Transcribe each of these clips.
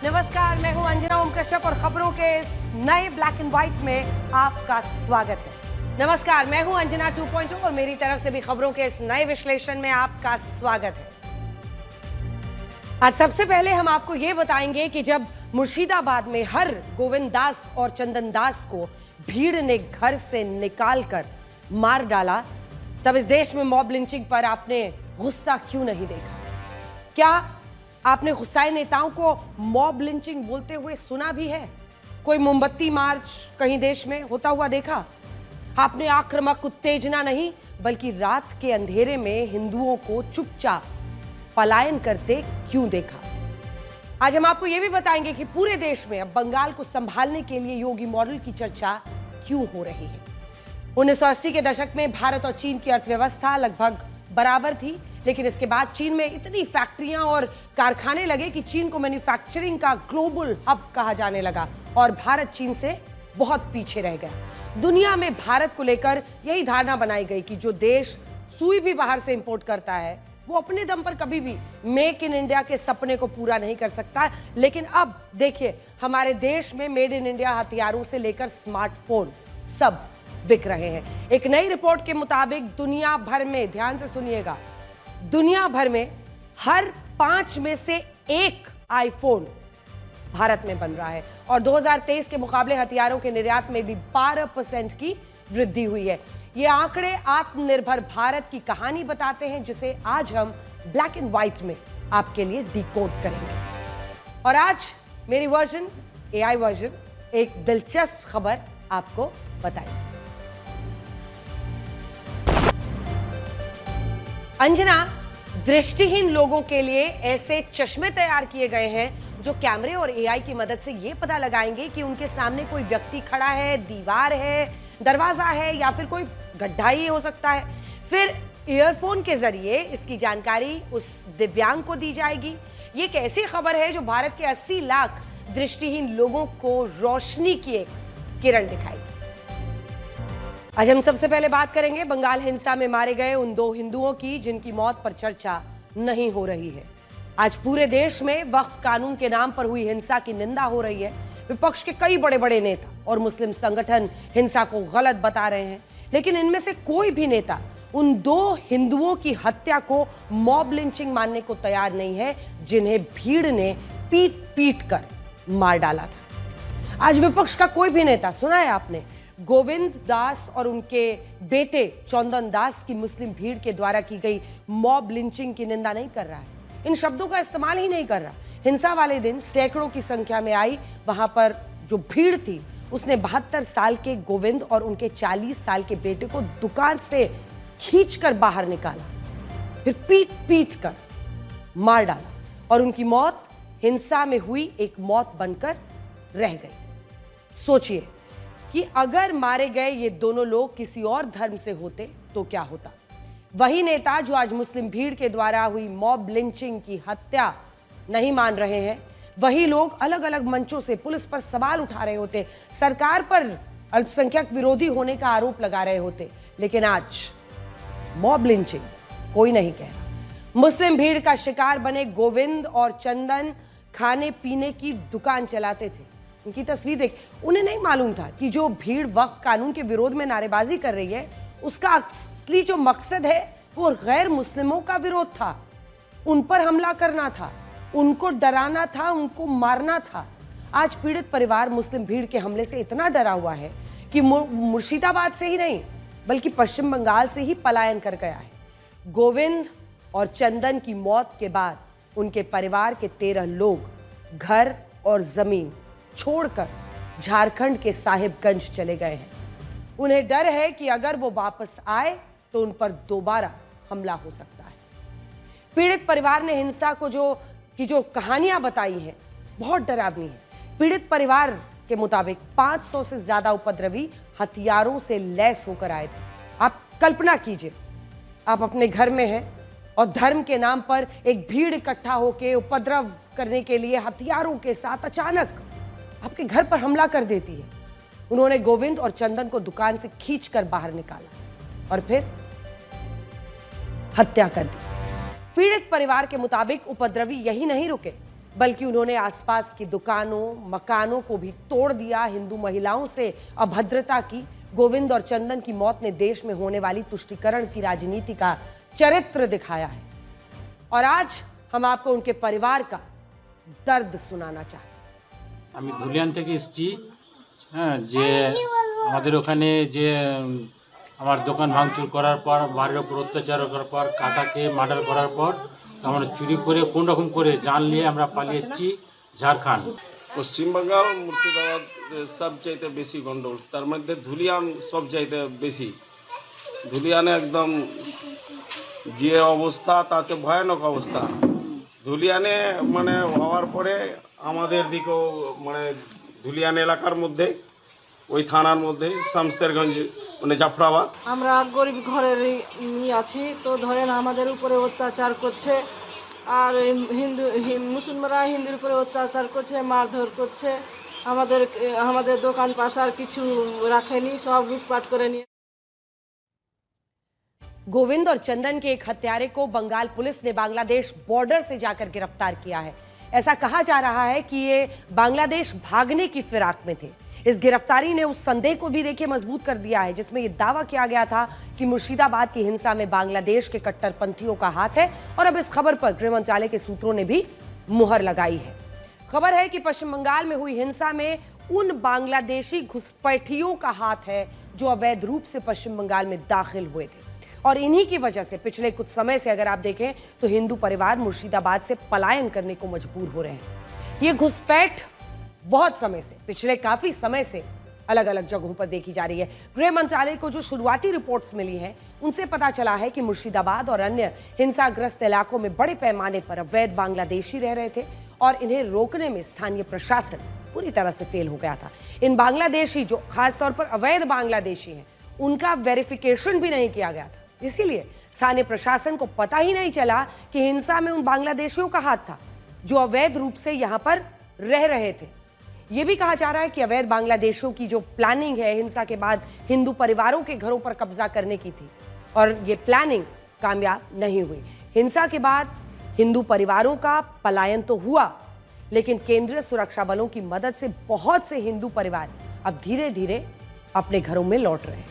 नमस्कार, मैं हूं अंजना ओम कश्यप और खबरों के इस नए ब्लैक एंड व्हाइट में आपका स्वागत है। नमस्कार, मैं हूं अंजना 2.0 और मेरी तरफ से भी खबरों के इस नए विश्लेषण में आपका स्वागत है। आज सबसे पहले हम आपको ये बताएंगे कि जब मुर्शिदाबाद में हर गोविंद दास और चंदन दास को भीड़ ने घर से निकालकर मार डाला, तब इस देश में मॉब लिंचिंग पर आपने गुस्सा क्यों नहीं देखा? क्या आपने गुस्साए नेताओं को मॉब लिंचिंग बोलते हुए सुना भी है? कोई मोमबत्ती मार्च कहीं देश में होता हुआ देखा? आपने आक्रामक उत्तेजना नहीं बल्कि रात के अंधेरे में हिंदुओं को चुपचाप पलायन करते क्यों देखा? आज हम आपको यह भी बताएंगे कि पूरे देश में अब बंगाल को संभालने के लिए योगी मॉडल की चर्चा क्यों हो रही है। 1980 के दशक में भारत और चीन की अर्थव्यवस्था लगभग बराबर थी, लेकिन इसके बाद चीन में इतनी फैक्ट्रियां और कारखाने लगे कि चीन को मैन्युफैक्चरिंग का ग्लोबल हब कहा जाने लगा और भारत चीन से बहुत पीछे रह गया। दुनिया में भारत को लेकर यही धारणा बनाई गई कि जो देश सुई भी बाहर से इंपोर्ट करता है वो अपने दम पर कभी भी मेक इन इंडिया के सपने को पूरा नहीं कर सकता। लेकिन अब देखिए, हमारे देश में मेड इन इंडिया हथियारों से लेकर स्मार्टफोन सब बिक रहे हैं। एक नई रिपोर्ट के मुताबिक दुनिया भर में, ध्यान से सुनिएगा, दुनिया भर में हर 5 में से 1 आईफोन भारत में बन रहा है और 2023 के मुकाबले हथियारों के निर्यात में भी 12% की वृद्धि हुई है। ये आंकड़े आत्मनिर्भर भारत की कहानी बताते हैं, जिसे आज हम ब्लैक एंड व्हाइट में आपके लिए डिकोड करेंगे। और आज मेरी वर्जन, एआई वर्जन, एक दिलचस्प खबर आपको बताएगी। अंजना, दृष्टिहीन लोगों के लिए ऐसे चश्मे तैयार किए गए हैं जो कैमरे और एआई की मदद से ये पता लगाएंगे कि उनके सामने कोई व्यक्ति खड़ा है, दीवार है, दरवाजा है या फिर कोई गड्ढा ही हो सकता है। फिर ईयरफोन के जरिए इसकी जानकारी उस दिव्यांग को दी जाएगी। ये एक ऐसी खबर है जो भारत के 80 लाख दृष्टिहीन लोगों को रोशनी की एक किरण दिखाएगी। आज हम सबसे पहले बात करेंगे बंगाल हिंसा में मारे गए उन 2 हिंदुओं की जिनकी मौत पर चर्चा नहीं हो रही है। आज पूरे देश में वक्फ कानून के नाम पर हुई हिंसा की निंदा हो रही है। विपक्ष के कई बड़े बड़े नेता और मुस्लिम संगठन हिंसा को गलत बता रहे हैं, लेकिन इनमें से कोई भी नेता उन 2 हिंदुओं की हत्या को मॉब लिंचिंग मानने को तैयार नहीं है जिन्हें भीड़ ने पीट पीट कर मार डाला था। आज विपक्ष का कोई भी नेता, सुना है आपने, गोविंद दास और उनके बेटे चंदन दास की मुस्लिम भीड़ के द्वारा की गई मॉब लिंचिंग की निंदा नहीं कर रहा है। इन शब्दों का इस्तेमाल ही नहीं कर रहा। हिंसा वाले दिन सैकड़ों की संख्या में आई वहां पर जो भीड़ थी उसने 72 साल के गोविंद और उनके 40 साल के बेटे को दुकान से खींचकर बाहर निकाला, फिर पीट पीट कर मार डाला और उनकी मौत हिंसा में हुई एक मौत बनकर रह गई। सोचिए कि अगर मारे गए ये दोनों लोग किसी और धर्म से होते तो क्या होता। वही नेता जो आज मुस्लिम भीड़ के द्वारा हुई मॉब लिंचिंग की हत्या नहीं मान रहे हैं, वही लोग अलग अलग मंचों से पुलिस पर सवाल उठा रहे होते, सरकार पर अल्पसंख्यक विरोधी होने का आरोप लगा रहे होते। लेकिन आज मॉब लिंचिंग कोई नहीं कह रहा। मुस्लिम भीड़ का शिकार बने गोविंद और चंदन खाने पीने की दुकान चलाते थे। उनकी तस्वीर देख, उन्हें नहीं मालूम था कि जो भीड़ वक्फ कानून के विरोध में नारेबाजी कर रही है उसका असली जो मकसद है वो गैर मुस्लिमों का विरोध था, उन पर हमला करना था, उनको डराना था, उनको मारना था। आज पीड़ित परिवार मुस्लिम भीड़ के हमले से इतना डरा हुआ है कि मुर्शिदाबाद से ही नहीं बल्कि पश्चिम बंगाल से ही पलायन कर गया है। गोविंद और चंदन की मौत के बाद उनके परिवार के 13 लोग घर और जमीन छोड़कर झारखंड के साहिबगंज चले गए हैं। उन्हें डर है कि अगर वो वापस आए तो उन पर दोबारा हमला हो सकता है। पीड़ित परिवार ने हिंसा को जो कहानियां बताई हैं बहुत डरावनी है। पीड़ित परिवार के मुताबिक 500 से ज्यादा उपद्रवी हथियारों से लैस होकर आए थे। आप कल्पना कीजिए, आप अपने घर में हैं और धर्म के नाम पर एक भीड़ इकट्ठा होकर उपद्रव करने के लिए हथियारों के साथ अचानक आपके घर पर हमला कर देती है। उन्होंने गोविंद और चंदन को दुकान से खींचकर बाहर निकाला और फिर हत्या कर दी। पीड़ित परिवार के मुताबिक उपद्रवी यही नहीं रुके, बल्कि उन्होंने आसपास की दुकानों, मकानों को भी तोड़ दिया। हिंदू महिलाओं से अभद्रता की। गोविंद और चंदन की मौत ने देश में होने वाली तुष्टीकरण की राजनीति का चरित्र दिखाया है। और आज हम आपको उनके परिवार का दर्द सुनाना चाहते हैं। আমি ধুলিয়ান থেকে এসেছি। হ্যাঁ, যে আমাদের ওখানে যে আমার দোকান ভাঙচুর করার পর, বাড়ির ওপর অত্যাচার করার পর, কাকাকে মার্ডার করার পর আমরা চুরি করে কোন রকম করে জান নিয়ে আমরা পালিয়ে এসেছি ঝাড়খণ্ড। পশ্চিমবঙ্গ মুর্শিদাবাদ সবচাইতে বেশি গন্ডগোল, তার মধ্যে ধুলিয়ান সবচাইতে বেশি। ধুলিয়ানে একদম যে অবস্থা, তাতে ভয়ানক অবস্থা। ধুলিয়ানে মানে হওয়ার পরে আমাদের দিকেও মানে ধুলিয়ান এলাকার মধ্যে ওই থানার মধ্যে শামশেরগঞ্জ মানে জাফরাবাদ। আমরা গরিব ঘরের আছি, তো ধরেন আমাদের উপরে অত্যাচার করছে, আর মুসলমানরা হিন্দুর উপরে অত্যাচার করছে, মারধর করছে। আমাদের দোকান পাশার কিছু রাখেনি, সব লুটপাট করে নিয়ে। गोविंद और चंदन के एक हत्यारे को बंगाल पुलिस ने बांग्लादेश बॉर्डर से जाकर गिरफ्तार किया है। ऐसा कहा जा रहा है कि ये बांग्लादेश भागने की फिराक में थे। इस गिरफ्तारी ने उस संदेह को भी देखिए मजबूत कर दिया है जिसमें यह दावा किया गया था कि मुर्शिदाबाद की हिंसा में बांग्लादेश के कट्टरपंथियों का हाथ है। और अब इस खबर पर गृह मंत्रालय के सूत्रों ने भी मुहर लगाई है। खबर है कि पश्चिम बंगाल में हुई हिंसा में उन बांग्लादेशी घुसपैठियों का हाथ है जो अवैध रूप से पश्चिम बंगाल में दाखिल हुए थे। और इन्हीं की वजह से पिछले कुछ समय से अगर आप देखें तो हिंदू परिवार मुर्शिदाबाद से पलायन करने को मजबूर हो रहे हैं। ये घुसपैठ बहुत समय से, पिछले काफी समय से अलग अलग जगहों पर देखी जा रही है। गृह मंत्रालय को जो शुरुआती रिपोर्ट्स मिली हैं उनसे पता चला है कि मुर्शिदाबाद और अन्य हिंसाग्रस्त इलाकों में बड़े पैमाने पर अवैध बांग्लादेशी रह रहे थे और इन्हें रोकने में स्थानीय प्रशासन पूरी तरह से फेल हो गया था। इन बांग्लादेशी, जो खासतौर पर अवैध बांग्लादेशी हैं, उनका वेरिफिकेशन भी नहीं किया गया था। इसीलिए स्थानीय प्रशासन को पता ही नहीं चला कि हिंसा में उन बांग्लादेशियों का हाथ था जो अवैध रूप से यहां पर रह रहे थे। यह भी कहा जा रहा है कि अवैध बांग्लादेशियों की जो प्लानिंग है हिंसा के बाद हिंदू परिवारों के घरों पर कब्जा करने की थी और ये प्लानिंग कामयाब नहीं हुई। हिंसा के बाद हिंदू परिवारों का पलायन तो हुआ, लेकिन केंद्रीय सुरक्षा बलों की मदद से बहुत से हिंदू परिवार अब धीरे धीरे अपने घरों में लौट रहे हैं।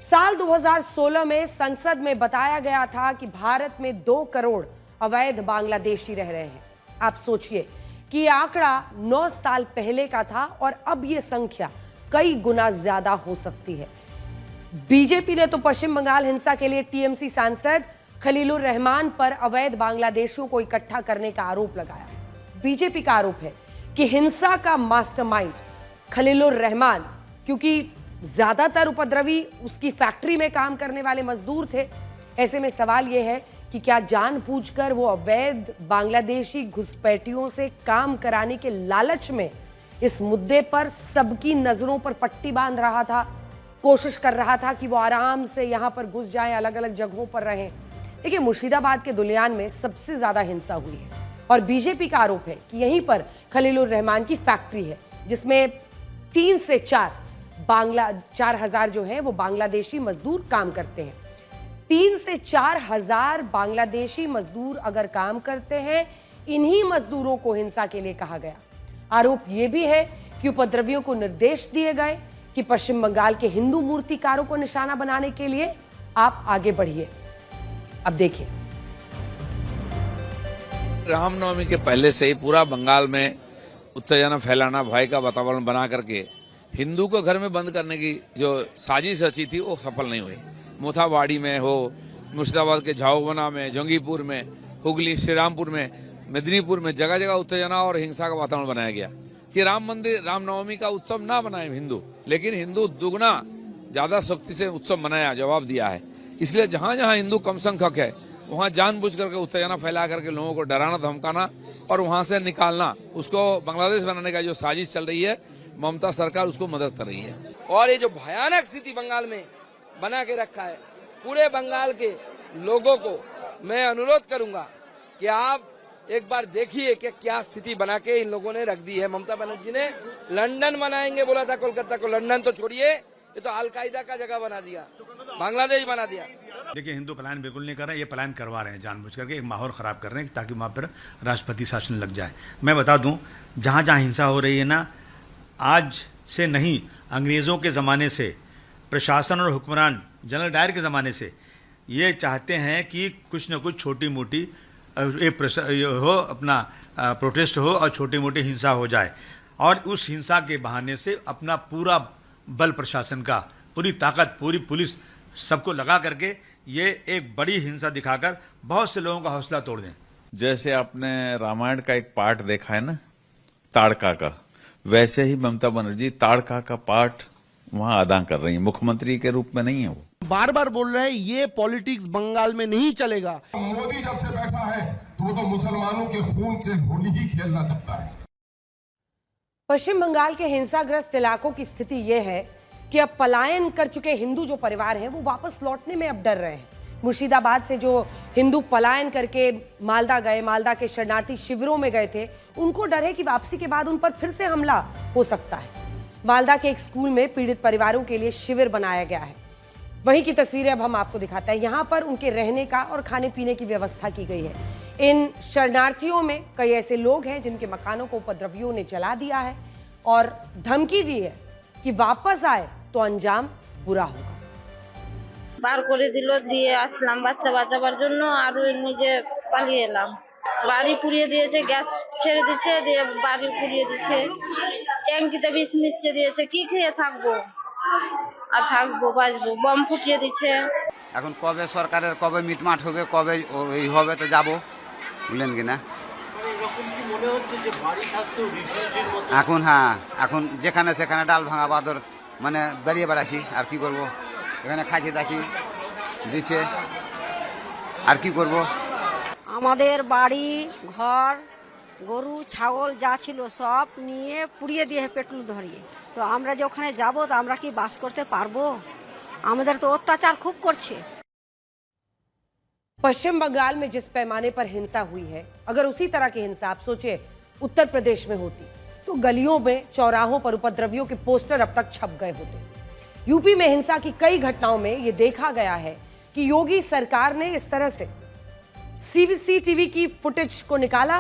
साल 2016 में संसद में बताया गया था कि भारत में 2 करोड़ अवैध बांग्लादेशी रह रहे हैं। आप सोचिए कि यह आंकड़ा 9 साल पहले का था और अब यह संख्या कई गुना ज्यादा हो सकती है। बीजेपी ने तो पश्चिम बंगाल हिंसा के लिए टीएमसी सांसद खलीलुर रहमान पर अवैध बांग्लादेशियों को इकट्ठा करने का आरोप लगाया है। बीजेपी का आरोप है कि हिंसा का मास्टरमाइंड खलीलुर रहमान, क्योंकि ज्यादातर उपद्रवी उसकी फैक्ट्री में काम करने वाले मजदूर थे। ऐसे में सवाल यह है कि क्या जानबूझकर वो अवैध बांग्लादेशी घुसपैठियों से काम कराने के लालच में इस मुद्दे पर सबकी नजरों पर पट्टी बांध रहा था, कोशिश कर रहा था कि वो आराम से यहां पर घुस जाएं, अलग अलग जगहों पर रहें। देखिए, मुर्शिदाबाद के दुलियान में सबसे ज्यादा हिंसा हुई है और बीजेपी का आरोप है कि यहीं पर खलीलुर रहमान की फैक्ट्री है जिसमें 3 से 4,000 जो है वो बांग्लादेशी मजदूर काम करते हैं। 3 से 4,000 बांग्लादेशी मजदूर अगर काम करते हैं, इन्हीं मजदूरों को हिंसा के लिए कहा गया। आरोप यह भी है कि उपद्रवियों को निर्देश दिए गए कि पश्चिम बंगाल के हिंदू मूर्तिकारों को निशाना बनाने के लिए आप आगे बढ़िए। अब देखिए, रामनवमी के पहले से ही पूरा बंगाल में उत्तेजना फैलाना, भय का वातावरण बना करके हिंदू को घर में बंद करने की जो साजिश रची थी वो सफल नहीं हुई। मोथाबाड़ी में हो, मुर्शिदाबाद के झाओबना में, जंगीपुर में, हुगली, श्रीरामपुर में, मेदिनीपुर में जगह जगह उत्तेजना और हिंसा का वातावरण बनाया गया कि राम मंदिर, रामनवमी का उत्सव ना बनाए हिंदू, लेकिन हिंदू दुगना ज्यादा शक्ति से उत्सव मनाया, जवाब दिया है। इसलिए जहां जहां हिंदू कम संख्यक है वहां जानबूझ करके उत्तेजना फैला करके लोगों को डराना, धमकाना और वहां से निकालना, उसको बांग्लादेश बनाने का जो साजिश चल रही है, ममता सरकार उसको मदद कर रही है। और ये जो भयानक स्थिति बंगाल में बना के रखा है, पूरे बंगाल के लोगों को मैं अनुरोध करूंगा कि आप एक बार देखिए कि क्या स्थिति बना के इन लोगों ने रख दी है। ममता बनर्जी ने लंदन बनाएंगे बोला था, कोलकाता को, लंदन तो छोड़िए, ये तो अलकायदा का जगह बना दिया, बांग्लादेश बना दिया। देखिए, हिंदू पलायन बिल्कुल नहीं कर रहे हैं, ये पलायन करवा रहे हैं जानबूझ करके, एक माहौल ख़राब कर रहे हैं ताकि वहाँ पर राष्ट्रपति शासन लग जाए। मैं बता दूं, जहाँ जहाँ हिंसा हो रही है ना, आज से नहीं, अंग्रेज़ों के ज़माने से, प्रशासन और हुक्मरान जनरल डायर के ज़माने से ये चाहते हैं कि कुछ न कुछ छोटी मोटी हो, अपना प्रोटेस्ट हो और छोटी मोटी हिंसा हो जाए, और उस हिंसा के बहाने से अपना पूरा बल प्रशासन का, पूरी ताकत, पूरी पुलिस सबको लगा करके ये एक बड़ी हिंसा दिखाकर बहुत से लोगों का हौसला तोड़ दें। जैसे आपने रामायण का एक पार्ट देखा है ना, ताड़का का, वैसे ही ममता बनर्जी ताड़का का पार्ट वहां अदा कर रही है, मुख्यमंत्री के रूप में नहीं है। वो बार बार बोल रहे हैं ये पॉलिटिक्स बंगाल में नहीं चलेगा। मोदी जब से बैठा है तो वो तो मुसलमानों के खून से होली ही खेलना चाहता है। पश्चिम बंगाल के हिंसाग्रस्त इलाकों की स्थिति यह है कि अब पलायन कर चुके हिंदू जो परिवार हैं वो वापस लौटने में अब डर रहे हैं। मुर्शिदाबाद से जो हिंदू पलायन करके मालदा गए, मालदा के शरणार्थी शिविरों में गए थे, उनको डर है कि वापसी के बाद उन पर फिर से हमला हो सकता है। मालदा के एक स्कूल में पीड़ित परिवारों के लिए शिविर बनाया गया है। वहीं की तस्वीरें अब हम आपको दिखाते हैं। यहाँ पर उनके रहने का और खाने पीने की व्यवस्था की गई है। इन शरणार्थियों में कई ऐसे लोग हैं जिनके मकानों को उपद्रवियों ने जला दिया है और धमकी दी है कि वापस आए तो अंजाम बुरा होगा। বার করে দিল, দিয়ে আসলাম বাচ্চা বাঁচাবার জন্য, আর নিজে পালিয়ে এলাম। বাড়ি পুড়িয়ে দিয়েছে, গ্যাস ছেড়ে দিচ্ছে, দিয়ে বাড়ি পুড়িয়ে দিচ্ছে, ট্যাঙ্কিতে বিষ মিশিয়ে দিয়েছে। কি খেয়ে থাকবো আর থাকবো বাঁচবো, বম ফুটিয়ে দিচ্ছে। এখন কবে সরকারের কবে মিটমাট হবে, কবে ওই হবে তো যাবো, বুঝলেন কিনা। এখন হ্যাঁ, এখন যেখানে সেখানে ডাল ভাঙা বাদর মানে বেরিয়ে বেড়াচ্ছি, আর কি করবো। এখানে খাইছি দাছি দিচ্ছে, আর কি করব। আমাদের বাড়ি ঘর গরু ছাগল যা ছিল সব নিয়ে পুড়িয়ে দিয়ে পেট্রোল ধরিয়ে, তো আমরা যে ওখানে যাবো তো আমরা কি বাস করতে পারবো? আমাদের তো অত্যাচার খুব করছে। पश्चिम बंगाल में जिस पैमाने पर हिंसा हुई है, अगर उसी तरह की हिंसा आप सोचे उत्तर प्रदेश में होती तो गलियों में, चौराहों पर उपद्रवियों के पोस्टर अब तक छप गए होते। यूपी में हिंसा की कई घटनाओं में यह देखा गया है कि योगी सरकार ने इस तरह से सीसीटीवी की फुटेज को निकाला,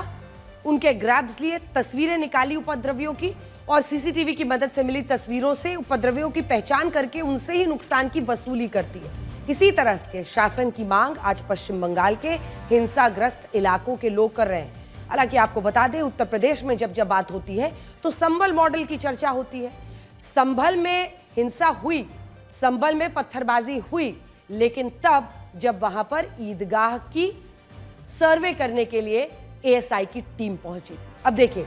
उनके ग्रैब्स लिए, तस्वीरें निकाली उपद्रवियों की, और सीसीटीवी की मदद से मिली तस्वीरों से उपद्रवियों की पहचान करके उनसे ही नुकसान की वसूली करती है। इसी तरह के शासन की मांग आज पश्चिम बंगाल के हिंसाग्रस्त इलाकों के लोग कर रहे हैं। हालांकि आपको बता दें, उत्तर प्रदेश में जब जब बात होती है तो संभल मॉडल की चर्चा होती है। संभल में हिंसा हुई, संभल में पत्थरबाजी हुई, लेकिन तब जब वहां पर ईदगाह की सर्वे करने के लिए एएसआई की टीम पहुंची। अब देखिए,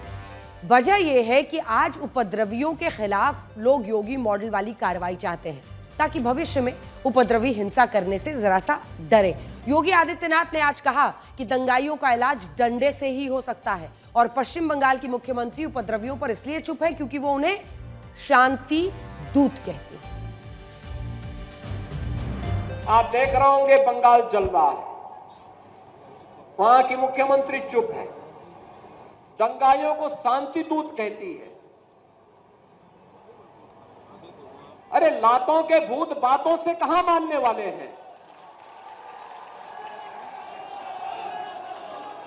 वजह यह है कि आज उपद्रवियों के खिलाफ लोग योगी मॉडल वाली कार्रवाई चाहते हैं ताकि भविष्य में उपद्रवी हिंसा करने से जरा सा डरे। योगी आदित्यनाथ ने आज कहा कि दंगाइयों का इलाज डंडे से ही हो सकता है, और पश्चिम बंगाल की मुख्यमंत्री उपद्रवियों पर इसलिए चुप है क्योंकि वो उन्हें शांति दूत कहती है। आप देख रहे होंगे बंगाल जल रहा है, वहां की मुख्यमंत्री चुप है, दंगाइयों को शांति दूत कहती है। अरे लातों के भूत बातों से कहां मानने वाले हैं,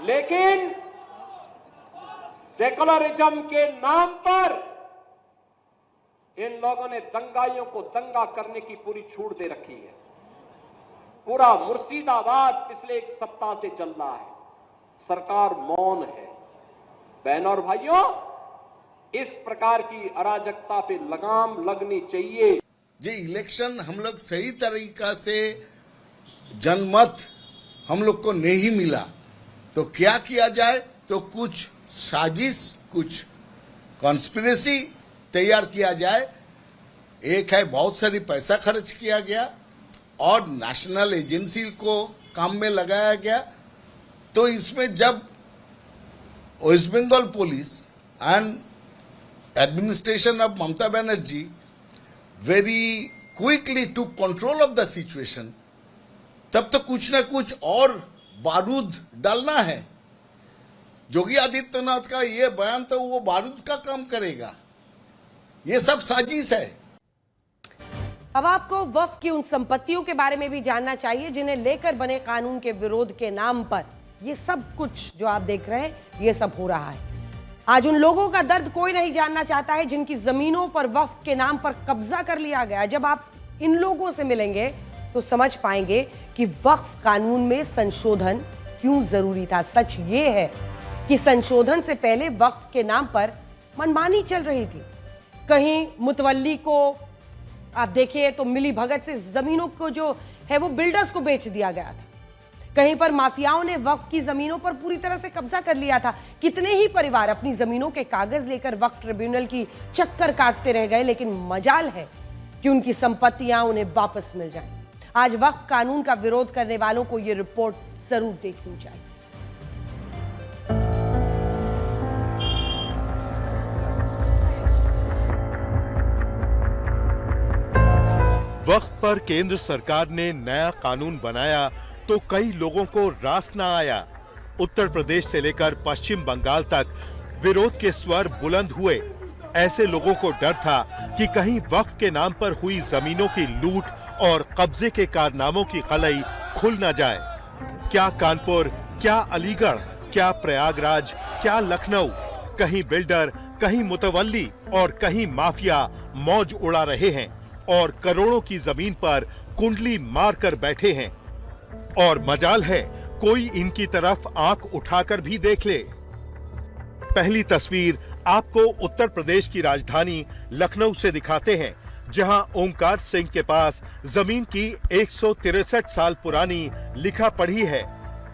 लेकिन सेकुलरिज्म के नाम पर इन लोगों ने दंगाइयों को दंगा करने की पूरी छूट दे रखी है। पूरा मुर्शिदाबाद पिछले एक सप्ताह से चल रहा है, सरकार मौन है। बहनों और भाइयों, इस प्रकार की अराजकता पे लगाम लगनी चाहिए। ये इलेक्शन हम लोग सही तरीका से जनमत हम लोग को नहीं मिला तो क्या किया जाए, तो कुछ साजिश, कुछ कॉन्स्पिरेसी तैयार किया जाए। एक है बहुत सारी पैसा खर्च किया गया और नेशनल एजेंसी को काम में लगाया गया। तो इसमें जब west Bengal police and administration of Mamata Banerjee very quickly to control of the situation, तब तो कुछ ना कुछ और बारूद डालना है। योगी आदित्यनाथ का ये बयान तो वो बारूद का काम करेगा, ये सब साजिश है। अब आपको वक्फ की उन संपत्तियों के बारे में भी जानना चाहिए जिन्हें लेकर बने कानून के विरोध के नाम पर ये सब कुछ जो आप देख रहे हैं ये सब हो रहा है। आज उन लोगों का दर्द कोई नहीं जानना चाहता है जिनकी जमीनों पर वक्फ के नाम पर कब्जा कर लिया गया। जब आप इन लोगों से मिलेंगे तो समझ पाएंगे कि वक्फ कानून में संशोधन क्यों जरूरी था। सच ये है कि संशोधन से पहले वक्फ के नाम पर मनमानी चल रही थी। कहीं मुतवल्ली को आप देखिए तो मिली भगत से जमीनों को जो है वो बिल्डर्स को बेच दिया गया था। कहीं पर माफियाओं ने वक्फ की जमीनों पर पूरी तरह से कब्जा कर लिया था। कितने ही परिवार अपनी जमीनों के कागज लेकर वक्फ ट्रिब्यूनल की चक्कर काटते रह गए, लेकिन मजाल है कि उनकी संपत्तियां उन्हें वापस मिल जाएं। आज वक्फ कानून का विरोध करने वालों को यह रिपोर्ट जरूर देखनी चाहिए। वक्फ पर केंद्र सरकार ने नया कानून बनाया तो कई लोगों को रास न आया। उत्तर प्रदेश से लेकर पश्चिम बंगाल तक विरोध के स्वर बुलंद हुए। ऐसे लोगों को डर था कि कहीं वक्फ के नाम पर हुई जमीनों की लूट और कब्जे के कारनामों की कलई खुल न जाए। क्या कानपुर, क्या अलीगढ़, क्या प्रयागराज, क्या लखनऊ, कहीं बिल्डर, कहीं मुतवल्ली और कहीं माफिया मौज उड़ा रहे हैं और करोड़ों की जमीन पर कुंडली मार कर बैठे हैं। और मजाल है कोई इनकी तरफ आंख उठाकर भी देख ले। पहली तस्वीर आपको उत्तर प्रदेश की राजधानी लखनऊ से दिखाते हैं, जहां ओंकार सिंह के पास जमीन की 163 साल पुरानी लिखा पढ़ी है।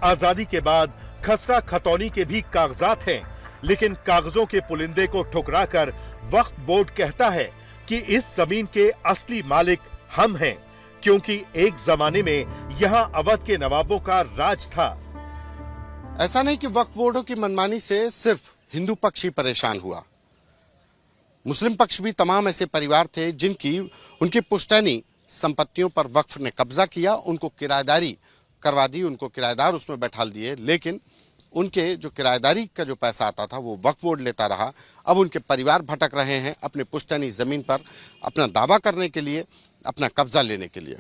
आजादी के बाद खसरा खतौनी के भी कागजात हैं, लेकिन कागजों के पुलिंदे को ठुकराकर वक्फ बोर्ड कहता है कि इस जमीन के असली मालिक हम हैं, क्योंकि एक जमाने में यहाँ अवध के नवाबों का राज था। ऐसा नहीं कि वक्फ बोर्डों की मनमानी से सिर्फ हिंदू पक्ष ही परेशान हुआ। मुस्लिम पक्ष भी तमाम ऐसे परिवार थे जिनकी उनकी पुश्तैनी संपत्तियों पर वक्फ ने कब्जा किया, उनको किराएदारी करवा दी, उनको किराएदार उसमें बैठा दिए, लेकिन उनके जो किराएदारी का जो पैसा आता था वो वक्फ बोर्ड लेता रहा। अब उनके परिवार भटक रहे हैं अपने पुश्तैनी जमीन पर अपना दावा करने के लिए, अपना कब्जा लेने के लिए।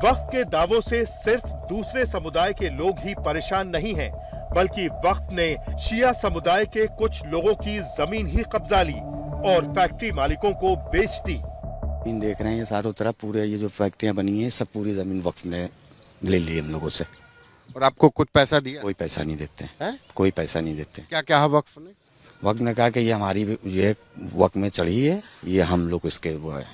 वक्फ के दावों से सिर्फ दूसरे समुदाय के लोग ही परेशान नहीं हैं, बल्कि वक्फ ने शिया समुदाय के कुछ लोगों की जमीन ही कब्जा ली और फैक्ट्री मालिकों को बेच दी। इन देख रहे हैं चारों तरफ पूरे ये जो फैक्ट्रियां बनी हैं सब पूरी जमीन वक्फ ने ले ली हम लोगों से। और आपको कुछ पैसा दिया? कोई पैसा नहीं देते हैं? कोई पैसा नहीं देते। क्या क्या है वक्फ ने? वक्फ ने कहा कि ये हमारी ये वक्फ में चढ़ी है, ये हम लोग इसके वो है।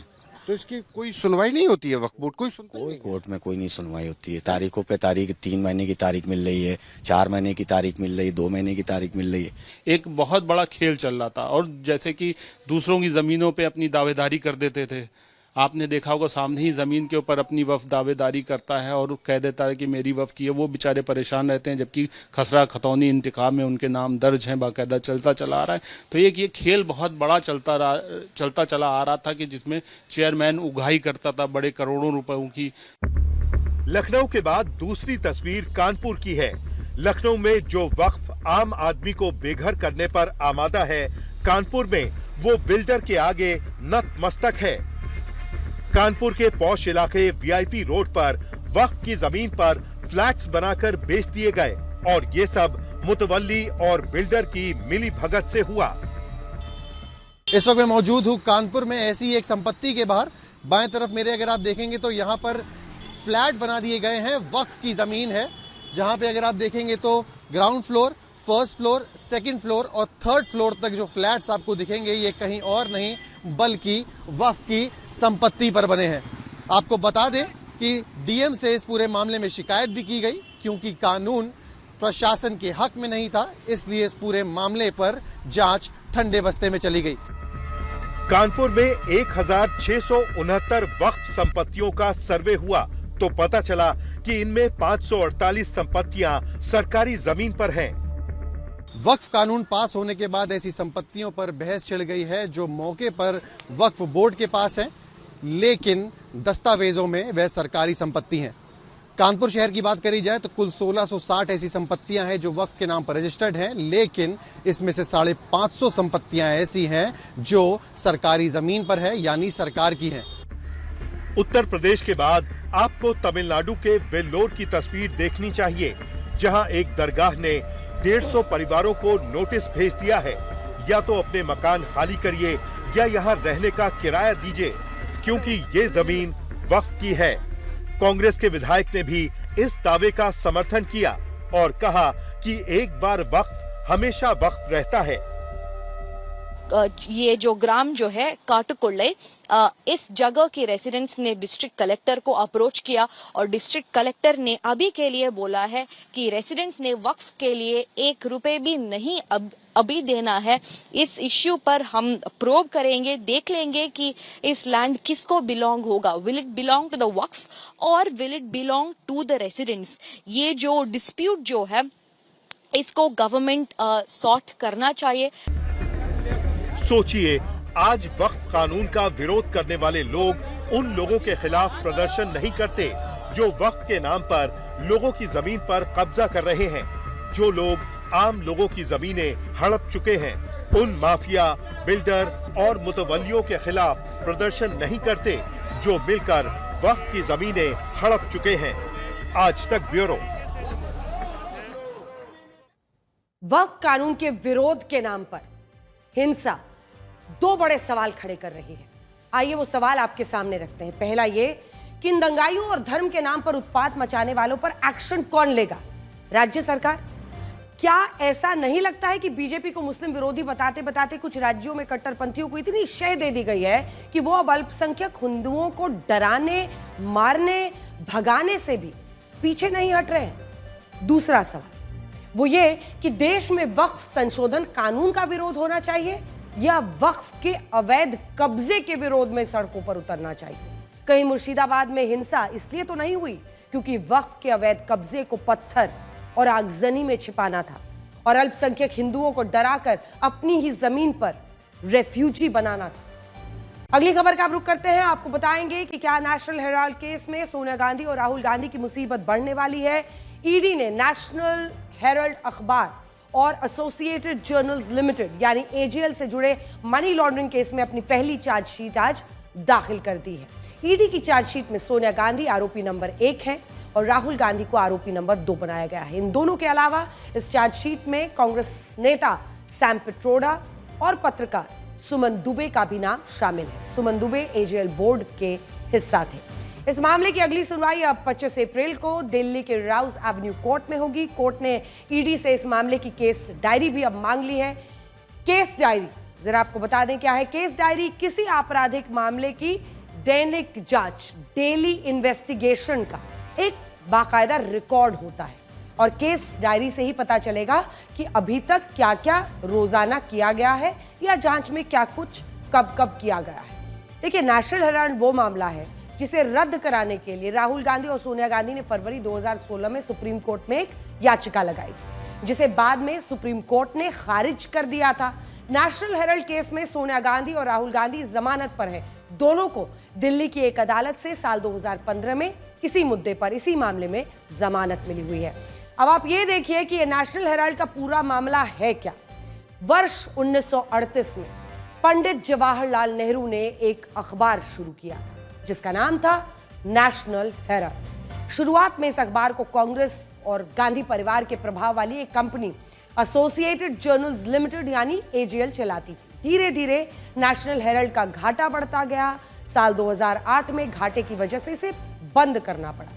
तो इसकी कोई सुनवाई नहीं होती है? वक्फ बोर्ड कोई कोर्ट में कोई नहीं सुनवाई होती है। तारीखों पे तारीख, 3 महीने की तारीख मिल रही है, 4 महीने की तारीख मिल रही है, 2 महीने की तारीख मिल रही है। एक बहुत बड़ा खेल चल रहा था और जैसे कि दूसरों की जमीनों पे अपनी दावेदारी कर देते थे। आपने देखा होगा सामने ही जमीन के ऊपर अपनी वफ दावेदारी करता है और कह देता है कि मेरी वफ की है। वो बेचारे परेशान रहते हैं, जबकि खसरा खतौनी इंतकाम में उनके नाम दर्ज हैं, बाकायदा चलता चला आ रहा है। तो ये खेल बहुत बड़ा चलता चला आ रहा था कि जिसमें चेयरमैन उगाही करता था बड़े करोड़ों रुपयों की। लखनऊ के बाद दूसरी तस्वीर कानपुर की है। लखनऊ में जो वक्फ आम आदमी को बेघर करने पर आमादा है, कानपुर में वो बिल्डर के आगे नतमस्तक है। कानपुर के पौश इलाके वीआईपी रोड पर वक्फ की जमीन पर फ्लैट्स बनाकर बेच दिए गए और ये सब मुतवल्ली और बिल्डर की मिली भगत से हुआ। इस वक्त मैं मौजूद हूँ कानपुर में ऐसी एक संपत्ति के बाहर। बाएं तरफ मेरे अगर आप देखेंगे तो यहाँ पर फ्लैट बना दिए गए हैं। वक्फ की जमीन है जहाँ पे अगर आप देखेंगे तो ground floor, first floor, second floor और थर्ड फ्लोर तक जो फ्लैट्स आपको दिखेंगे ये कहीं और नहीं बल्कि वक्फ की संपत्ति पर बने हैं। आपको बता दें कि डीएम से इस पूरे मामले में शिकायत भी की गई, क्योंकि कानून प्रशासन के हक में नहीं था, इसलिए इस पूरे मामले पर जांच ठंडे बस्ते में चली गई। कानपुर में 1669 वक्फ संपत्तियों का सर्वे हुआ तो पता चला कि इनमें 548 संपत्तियां सरकारी जमीन पर हैं। वक्फ कानून पास होने के बाद ऐसी संपत्तियों पर बहस छिड़ गई है जो मौके पर वक्फ बोर्ड के पास है, लेकिन दस्तावेजों में वह सरकारी संपत्ति हैं। कानपुर शहर की बात करी जाए तो कुल 1660 ऐसी संपत्तियां हैं जो वक्फ के नाम पर रजिस्टर्ड हैं, लेकिन इसमें से 550 संपत्तियां ऐसी हैं जो सरकारी जमीन पर है, यानी सरकार की हैं। उत्तर प्रदेश के बाद आपको तमिलनाडु के वेल्लोर की तस्वीर देखनी चाहिए, जहां एक दरगाह ने 150 परिवारों को नोटिस भेज दिया है, या तो अपने मकान खाली करिए या यहां रहने का किराया दीजिए, क्योंकि ये जमीन वक्फ की है। कांग्रेस के विधायक ने भी इस दावे का समर्थन किया और कहा कि एक बार वक्फ हमेशा वक्फ रहता है। ये जो ग्राम जो है काटकुल्ले, इस जगह के रेसिडेंट्स ने डिस्ट्रिक्ट कलेक्टर को अप्रोच किया और डिस्ट्रिक्ट कलेक्टर ने अभी के लिए बोला है कि रेसिडेंट्स ने वक्फ के लिए 1 रुपए भी नहीं अभी देना है। इस इश्यू पर हम प्रोब करेंगे, देख लेंगे कि इस लैंड किसको बिलोंग होगा, will it belong to the Waqf और will it belong to the residents. ये जो डिस्प्यूट जो है इसको गवर्नमेंट सॉर्ट करना चाहिए। सोचिए, आज वक्फ कानून का विरोध करने वाले लोग उन लोगों के खिलाफ प्रदर्शन नहीं करते जो वक्फ के नाम पर लोगों की जमीन पर कब्जा कर रहे हैं। जो लोग आम लोगों की जमीनें हड़प चुके हैं, उन माफिया, बिल्डर और मुतवल्लियों के खिलाफ प्रदर्शन नहीं करते जो मिलकर वक्फ की जमीनें हड़प चुके हैं। आज तक ब्यूरो। वक्फ कानून के विरोध के नाम पर हिंसा 2 बड़े सवाल खड़े कर रही है। आइए वो सवाल आपके सामने रखते हैं। पहला ये कि इन दंगाइयों और धर्म के नाम पर उत्पात मचाने वालों पर एक्शन कौन लेगा? राज्य सरकार? क्या ऐसा नहीं लगता है कि बीजेपी को मुस्लिम विरोधी बताते बताते कुछ राज्यों में कट्टरपंथियों को इतनी शय दे दी गई है कि वो अब अल्पसंख्यक हिंदुओं को डराने, मारने, भगाने से भी पीछे नहीं हट रहे हैं? दूसरा सवाल वो ये कि देश में वक्फ संशोधन कानून का विरोध होना चाहिए या वक्फ के अवैध कब्जे के विरोध में सड़कों पर उतरना चाहिए? कहीं मुर्शिदाबाद में हिंसा इसलिए तो नहीं हुई क्योंकि वक्फ के अवैध कब्जे को पत्थर और आगजनी में छिपाना था और अल्पसंख्यक हिंदुओं को डराकर अपनी ही जमीन पर रेफ्यूजी बनाना था। अगली खबर का आप रुख करते हैं। आपको बताएंगे कि क्या नेशनल हेराल्ड केस में सोनिया गांधी और राहुल गांधी की मुसीबत बढ़ने वाली है। ईडी ने नेशनल हेराल्ड अखबार और एसोसिएटेड जर्नल्स लिमिटेड यानी एजेएल से जुड़े मनी लॉन्ड्रिंग केस में अपनी पहली चार्जशीट आज दाखिल कर दी है। ईडी की चार्जशीट में सोनिया गांधी आरोपी नंबर 1 है और राहुल गांधी को आरोपी नंबर 2 बनाया गया है। इन दोनों के अलावा इस चार्जशीट में कांग्रेस नेता सैम पिट्रोडा और पत्रकार सुमन दुबे का भी नाम शामिल है। सुमन दुबे एजेएल बोर्ड के हिस्सा थे। इस मामले की अगली सुनवाई अब 25 अप्रैल को दिल्ली के राउज एवेन्यू कोर्ट में होगी। कोर्ट ने ईडी से इस मामले की केस डायरी भी अब मांग ली है। केस डायरी जरा आपको बता दें क्या है। केस डायरी किसी आपराधिक मामले की दैनिक जांच, डेली इन्वेस्टिगेशन का एक बाकायदा रिकॉर्ड होता है और केस डायरी से ही पता चलेगा कि अभी तक क्या क्या रोजाना किया गया है या जांच में क्या कुछ कब कब किया गया है। देखिए, नेशनल हेराल्ड वो मामला है जिसे रद्द कराने के लिए राहुल गांधी और सोनिया गांधी ने फरवरी 2016 में सुप्रीम कोर्ट में एक याचिका लगाई थी, जिसे बाद में सुप्रीम कोर्ट ने खारिज कर दिया था। नेशनल हेराल्ड केस में सोनिया गांधी और राहुल गांधी जमानत पर हैं। दोनों को दिल्ली की एक अदालत से साल 2015 में इसी मुद्दे पर, इसी मामले में जमानत मिली हुई है। अब आप ये देखिए कि ये नेशनल हेराल्ड का पूरा मामला है क्या। वर्ष 1938 में पंडित जवाहरलाल नेहरू ने एक अखबार शुरू किया था जिसका नाम था नेशनल हेराल्ड। शुरुआत में इस अखबार को कांग्रेस और गांधी परिवार के प्रभाव वाली एक कंपनी एसोसिएटेड जर्नल्स लिमिटेड यानी एजेएल चलाती थी। धीरे धीरे नेशनल हेराल्ड का घाटा बढ़ता गया। साल 2008 में घाटे की वजह से इसे बंद करना पड़ा।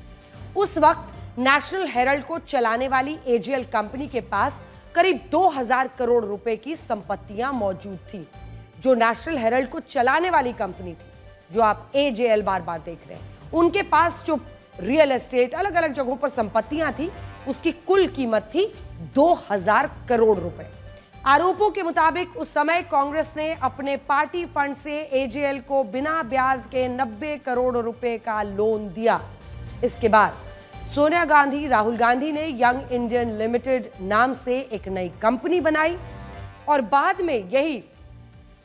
उस वक्त नेशनल हेराल्ड को चलाने वाली एजेएल कंपनी के पास करीब 2000 करोड़ रुपए की संपत्तियां मौजूद थी। जो नेशनल हेराल्ड को चलाने वाली कंपनी थी, जो आप एजेएल बार बार देख रहे हैं, उनके पास जो रियल एस्टेट अलग अलग जगहों पर संपत्तियां थी, उसकी कुल कीमत थी 2000 करोड़ रुपए। आरोपों के मुताबिक उस समय कांग्रेस ने अपने पार्टी फंड से एजेएल को बिना ब्याज के 90 करोड़ रुपए का लोन दिया। इसके बाद सोनिया गांधी, राहुल गांधी ने यंग इंडियन लिमिटेड नाम से एक नई कंपनी बनाई और बाद में यही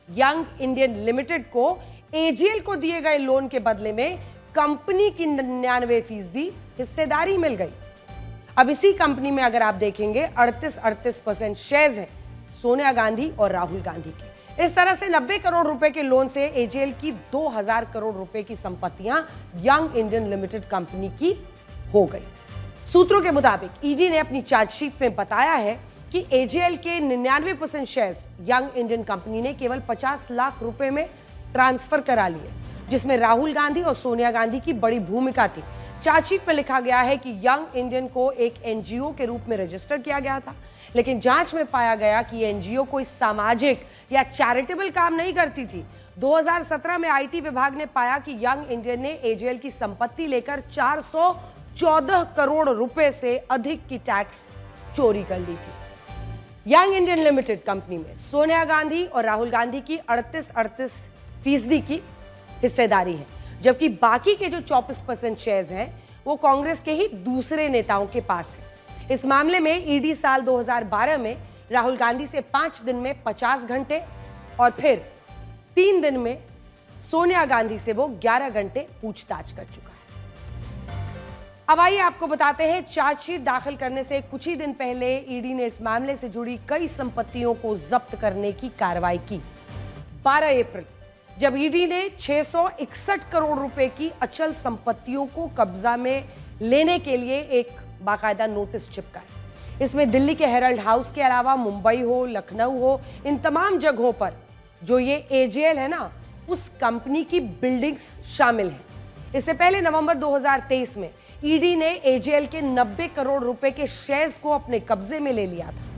यंग इंडियन लिमिटेड को एजेएल को दिए गए लोन के बदले में कंपनी की 99% हिस्सेदारी मिल गई। अब इसी कंपनी में अगर आप देखेंगे 38% शेयर्स हैं सोनिया गांधी और राहुल गांधी के। इस तरह से 90 करोड़ रुपए के लोन से एजेएल की 2000 करोड़ रुपए की संपत्तियां यंग इंडियन लिमिटेड कंपनी की हो गई। सूत्रों के मुताबिक ईडी ने अपनी चार्जशीट में बताया है कि एजेएल के 99% शेयर्स यंग इंडियन कंपनी ने केवल 50 लाख रुपए में ट्रांसफर करा लिए, जिसमें राहुल गांधी और सोनिया गांधी की बड़ी भूमिका थी। चार्जशीट में लिखा गया है कि यंग इंडियन को एक एनजीओ के रूप में रजिस्टर किया गया था, लेकिन जांच में पाया गया कि एनजीओ कोई सामाजिक या चैरिटेबल काम नहीं करती थी। 2017 में आईटी विभाग ने पाया कि यंग इंडियन ने एजेएल की संपत्ति लेकर 414 करोड़ रुपए से अधिक की टैक्स चोरी कर ली थी। यंग इंडियन लिमिटेड कंपनी में सोनिया गांधी और राहुल गांधी की 38% की हिस्सेदारी है, जबकि बाकी के जो 24% शेयर्स हैं वो कांग्रेस के ही दूसरे नेताओं के पास है। इस मामले में ईडी साल 2012 में राहुल गांधी से 5 दिन में 50 घंटे और फिर 3 दिन में सोनिया गांधी से वो 11 घंटे पूछताछ कर चुका है। अब आइए आपको बताते हैं, चार्जशीट दाखिल करने से कुछ ही दिन पहले ईडी ने इस मामले से जुड़ी कई संपत्तियों को जब्त करने की कार्रवाई की। 12 अप्रैल जब ईडी ने 661 करोड़ रुपए की अचल संपत्तियों को कब्जा में लेने के लिए एक बाकायदा नोटिस चिपकाया। इसमें दिल्ली के हेराल्ड हाउस के अलावा मुंबई हो, लखनऊ हो, इन तमाम जगहों पर जो ये एजेएल है ना, उस कंपनी की बिल्डिंग्स शामिल हैं। इससे पहले नवंबर 2023 में ईडी ने एजेएल के 90 करोड़ रुपए के शेयर्स को अपने कब्जे में ले लिया था।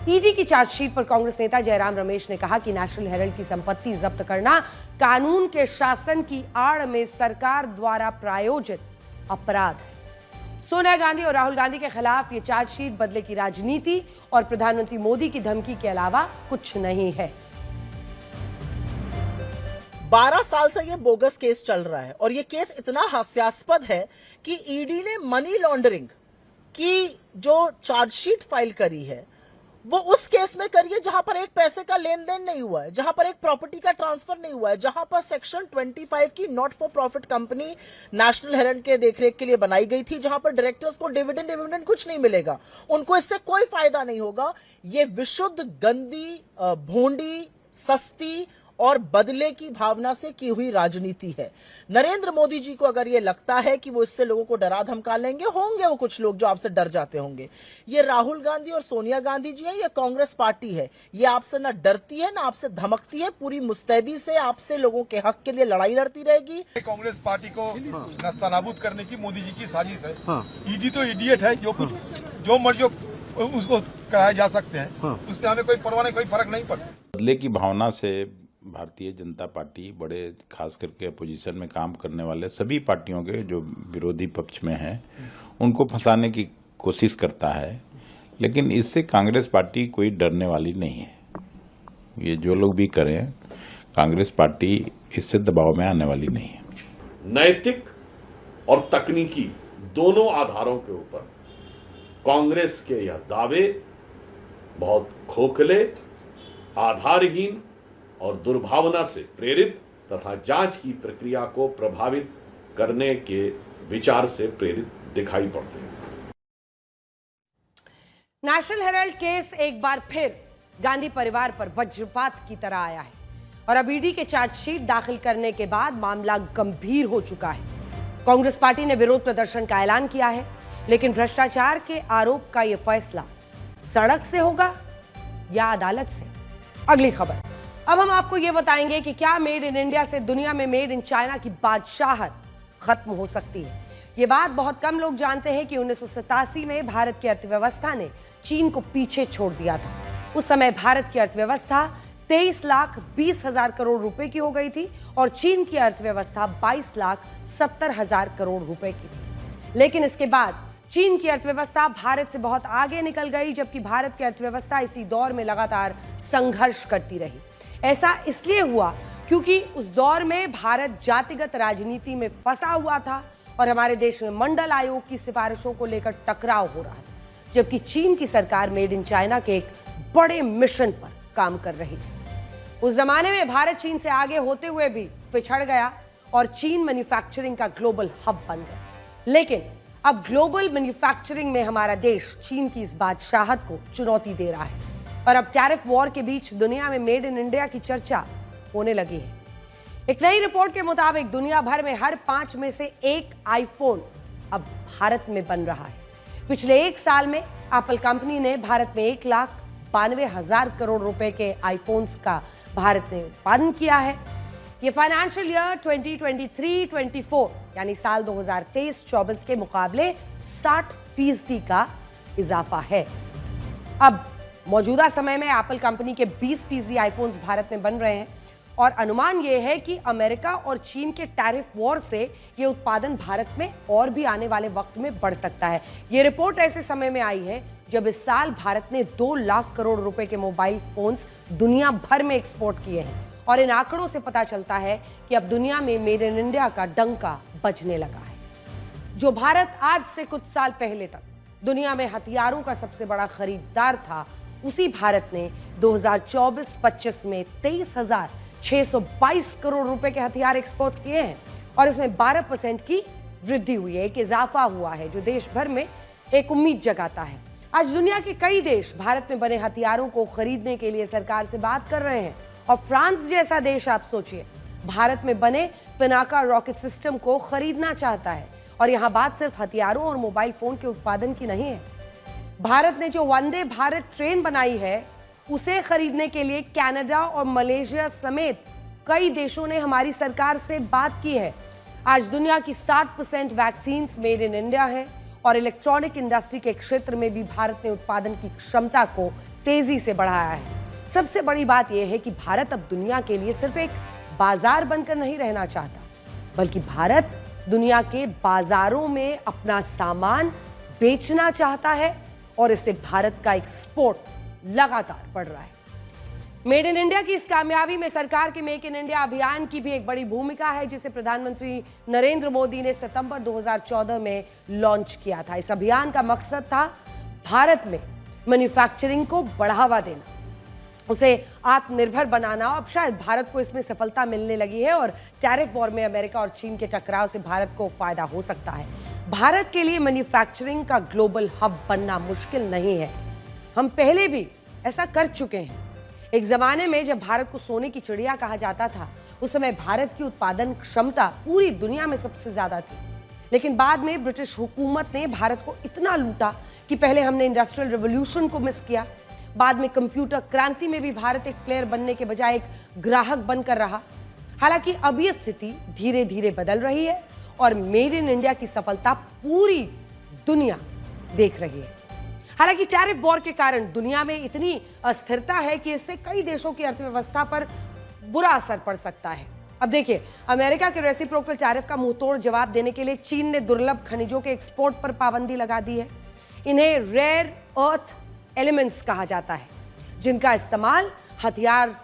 ईडी की चार्जशीट पर कांग्रेस नेता जयराम रमेश ने कहा कि नेशनल हेराल्ड की संपत्ति जब्त करना कानून के शासन की आड़ में सरकार द्वारा प्रायोजित अपराध है। सोनिया गांधी और राहुल गांधी के खिलाफ ये चार्जशीट बदले की राजनीति और प्रधानमंत्री मोदी की धमकी के अलावा कुछ नहीं है। 12 साल से ये बोगस केस चल रहा है और ये केस इतना हास्यास्पद है कि ईडी ने मनी लॉन्ड्रिंग की जो चार्जशीट फाइल करी है वो उस केस में करिए जहां पर एक पैसे का लेन देन नहीं हुआ है, जहां पर एक प्रॉपर्टी का ट्रांसफर नहीं हुआ है, जहां पर सेक्शन 25 की not for profit company national Herald के देखरेख के लिए बनाई गई थी, जहां पर डायरेक्टर्स को डिविडेंड कुछ नहीं मिलेगा, उनको इससे कोई फायदा नहीं होगा। ये विशुद्ध गंदी, भोंडी, सस्ती और बदले की भावना से की हुई राजनीति है। नरेंद्र मोदी जी को अगर ये लगता है कि वो इससे लोगों को डरा धमका लेंगे, होंगे वो कुछ लोग जो आपसे डर जाते होंगे। ये राहुल गांधी और सोनिया गांधी जी है, ये कांग्रेस पार्टी है, ये आपसे ना डरती है ना आपसे धमकती है, पूरी मुस्तैदी से आपसे लोगों के हक के लिए लड़ाई लड़ती रहेगी। कांग्रेस पार्टी को नस्तानाबूद करने की मोदी जी की साजिश है। ईडी तो इडियट है, जो मर्जी उसको कराए जा सकते हैं, उसमें हमें कोई परवाह नहीं, कोई फर्क नहीं पड़ता। बदले की भावना से भारतीय जनता पार्टी बड़े खास करके अपोजिशन में काम करने वाले सभी पार्टियों के जो विरोधी पक्ष में हैं उनको फंसाने की कोशिश करता है, लेकिन इससे कांग्रेस पार्टी कोई डरने वाली नहीं है। ये जो लोग भी करें, कांग्रेस पार्टी इससे दबाव में आने वाली नहीं है। नैतिक और तकनीकी दोनों आधारों के ऊपर कांग्रेस के यह दावे बहुत खोखले, आधारहीन और दुर्भावना से प्रेरित तथा जांच की प्रक्रिया को प्रभावित करने के विचार से प्रेरित दिखाई पड़ते हैं। नेशनल हेराल्ड केस एक बार फिर गांधी परिवार पर वज्रपात की तरह आया है और अब ईडी के चार्जशीट दाखिल करने के बाद मामला गंभीर हो चुका है। कांग्रेस पार्टी ने विरोध प्रदर्शन का ऐलान किया है, लेकिन भ्रष्टाचार के आरोप का यह फैसला सड़क से होगा या अदालत से? अगली खबर। अब हम आपको यह बताएंगे कि क्या मेड इन इंडिया से दुनिया में मेड इन चाइना की बादशाहत खत्म हो सकती है। ये बात बहुत कम लोग जानते हैं कि 1987 में भारत की अर्थव्यवस्था ने चीन को पीछे छोड़ दिया था। उस समय भारत की अर्थव्यवस्था 23,20,000 करोड़ रुपए की हो गई थी और चीन की अर्थव्यवस्था 22,70,000 करोड़ रुपए की थी। लेकिन इसके बाद चीन की अर्थव्यवस्था भारत से बहुत आगे निकल गई, जबकि भारत की अर्थव्यवस्था इसी दौर में लगातार संघर्ष करती रही। ऐसा इसलिए हुआ क्योंकि उस दौर में भारत जातिगत राजनीति में फंसा हुआ था और हमारे देश में मंडल आयोग की सिफारिशों को लेकर टकराव हो रहा था, जबकि चीन की सरकार मेड इन चाइना के एक बड़े मिशन पर काम कर रही थी। उस जमाने में भारत चीन से आगे होते हुए भी पिछड़ गया और चीन मैन्युफैक्चरिंग का ग्लोबल हब बन गया। लेकिन अब ग्लोबल मैन्युफैक्चरिंग में हमारा देश चीन की इस बादशाहत को चुनौती दे रहा है और अब टैरिफ वॉर के बीच दुनिया में मेड इन इंडिया की चर्चा होने लगी है। एक नई रिपोर्ट के मुताबिक दुनिया भर में हर 5 में से 1 आईफोन अब भारत में बन रहा है। पिछले 1 साल में एप्पल कंपनी ने भारत में 1,92,000 करोड़ रुपए के आईफोन्स का भारत ने उत्पादन किया है। ये फाइनेंशियल ईयर 2023-24 यानी साल 2023-24 के मुकाबले 60% का इजाफा है। अब मौजूदा समय में एप्पल कंपनी के 20% आईफोन्स भारत में बन रहे हैं और अनुमान यह है कि अमेरिका और चीन के टैरिफ वॉर से यह उत्पादन भारत में और भी आने वाले वक्त में बढ़ सकता है। यह रिपोर्ट ऐसे समय में आई है जब इस साल भारत ने 2 लाख करोड़ रुपए के मोबाइल फोन्स दुनिया भर में एक्सपोर्ट किए हैं और इन आंकड़ों से पता चलता है कि अब दुनिया में मेड इन इंडिया का डंका बजने लगा है। जो भारत आज से कुछ साल पहले तक दुनिया में हथियारों का सबसे बड़ा खरीदार था, उसी भारत ने 2024-25 में 23,622 करोड़ रुपए के हथियार एक्सपोर्ट किए हैं और इसमें 12% की वृद्धि हुई है, एक इजाफा हुआ है जो देश भर में एक उम्मीद जगाता है। आज दुनिया के कई देश भारत में बने हथियारों को खरीदने के लिए सरकार से बात कर रहे हैं और फ्रांस जैसा देश, आप सोचिए, भारत में बने पिनाका रॉकेट सिस्टम को खरीदना चाहता है। और यहां बात सिर्फ हथियारों और मोबाइल फोन के उत्पादन की नहीं है। भारत ने जो वंदे भारत ट्रेन बनाई है उसे खरीदने के लिए कनाडा और मलेशिया समेत कई देशों ने हमारी सरकार से बात की है। आज दुनिया की 60% वैक्सीन मेड इन इंडिया है और इलेक्ट्रॉनिक इंडस्ट्री के क्षेत्र में भी भारत ने उत्पादन की क्षमता को तेजी से बढ़ाया है। सबसे बड़ी बात यह है कि भारत अब दुनिया के लिए सिर्फ एक बाजार बनकर नहीं रहना चाहता, बल्कि भारत दुनिया के बाजारों में अपना सामान बेचना चाहता है और इससे भारत का एक्सपोर्ट लगातार बढ़ रहा है। मेड इन इंडिया की इस कामयाबी में सरकार के मेक इन इंडिया अभियान की भी एक बड़ी भूमिका है, जिसे प्रधानमंत्री नरेंद्र मोदी ने सितंबर 2014 में लॉन्च किया था। इस अभियान का मकसद था भारत में मैन्युफैक्चरिंग को बढ़ावा देना, उसे आत्मनिर्भर बनाना। अब शायद भारत को इसमें सफलता मिलने लगी है और टैरिफ वॉर में अमेरिका और चीन के टकराव से भारत को फायदा हो सकता है। भारत के लिए मैन्युफैक्चरिंग का ग्लोबल हब बनना मुश्किल नहीं है, हम पहले भी ऐसा कर चुके हैं। एक जमाने में जब भारत को सोने की चिड़िया कहा जाता था, उस समय भारत की उत्पादन क्षमता पूरी दुनिया में सबसे ज्यादा थी। लेकिन बाद में ब्रिटिश हुकूमत ने भारत को इतना लूटा कि पहले हमने इंडस्ट्रियल रिवॉल्यूशन को मिस किया, बाद में कंप्यूटर क्रांति में भी भारत एक प्लेयर बनने के बजाय एक ग्राहक बनकर रहा। हालांकि अब यह स्थिति धीरे धीरे बदल रही है और मेड इन इंडिया की सफलता पूरी दुनिया देख रही है। हालांकि टैरिफ वॉर के कारण दुनिया में इतनी अस्थिरता है कि इससे कई देशों की अर्थव्यवस्था पर बुरा असर पड़ सकता है। अब देखिए, अमेरिका के रेसिप्रोकल टैरिफ का मुंहतोड़ जवाब देने के लिए चीन ने दुर्लभ खनिजों के एक्सपोर्ट पर पाबंदी लगा दी है। इन्हें रेयर अर्थ एलिमेंट्स कहा जाता है, जिनका इस्तेमाल हथियार,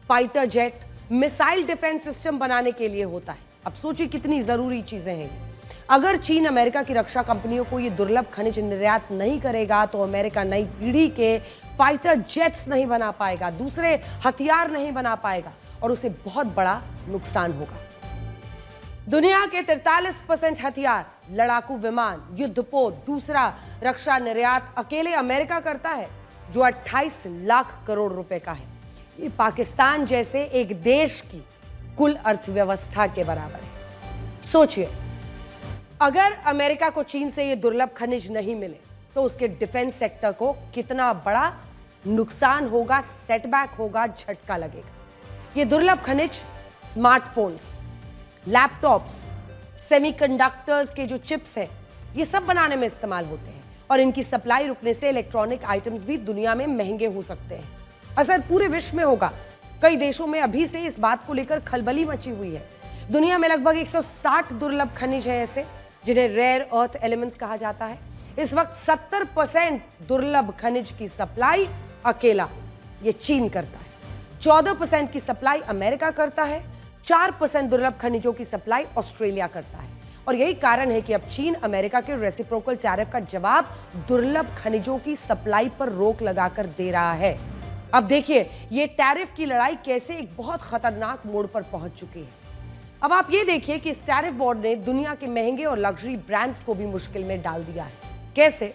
fighter jet, missile defence system बनाने के लिए होता है। अब सोचिए कितनी जरूरी चीजें हैं। अगर चीन अमेरिका की रक्षा कंपनियों को ये दुर्लभ खनिज निर्यात नहीं करेगा तो अमेरिका नई पीढ़ी के फाइटर जेट्स नहीं बना पाएगा, दूसरे हथियार नहीं बना पाएगा और उसे बहुत बड़ा नुकसान होगा। दुनिया के 43% हथियार, लड़ाकू विमान, युद्धपोत, दूसरा रक्षा निर्यात अकेले अमेरिका करता है, जो 28 लाख करोड़ रुपए का है। ये पाकिस्तान जैसे एक देश की कुल अर्थव्यवस्था के बराबर है। सोचिए, अगर अमेरिका को चीन से ये दुर्लभ खनिज नहीं मिले तो उसके डिफेंस सेक्टर को कितना बड़ा नुकसान होगा, सेटबैक होगा, झटका लगेगा। ये दुर्लभ खनिज स्मार्टफोन्स, लैपटॉप्स, सेमीकंडक्टर्स के जो चिप्स हैं, ये सब बनाने में इस्तेमाल होते हैं और इनकी सप्लाई रुकने से इलेक्ट्रॉनिक आइटम्स भी दुनिया में महंगे हो सकते हैं। असर पूरे विश्व में होगा। कई देशों में अभी से इस बात को लेकर खलबली मची हुई है। दुनिया में लगभग 160 दुर्लभ खनिज हैं ऐसे, जिन्हें रेयर अर्थ एलिमेंट्स कहा जाता है। इस वक्त 70% दुर्लभ खनिज की सप्लाई अकेला ये चीन करता है, 14% की सप्लाई अमेरिका करता है, 4% दुर्लभ खनिजों की सप्लाई ऑस्ट्रेलिया करता है। और यही कारण है कि अब चीन अमेरिका के रेसिप्रोकल टैरिफ का जवाब दुर्लभ खनिजों की सप्लाई पर रोक लगाकर दे रहा है। अब देखिए, ये टैरिफ की लड़ाई कैसे एक बहुत खतरनाक मोड़ पर पहुंच चुकी है। अब आप ये देखिए कि इस टैरिफ वॉर ने दुनिया के महंगे और लग्जरी ब्रांड्स को भी मुश्किल में डाल दिया है। कैसे?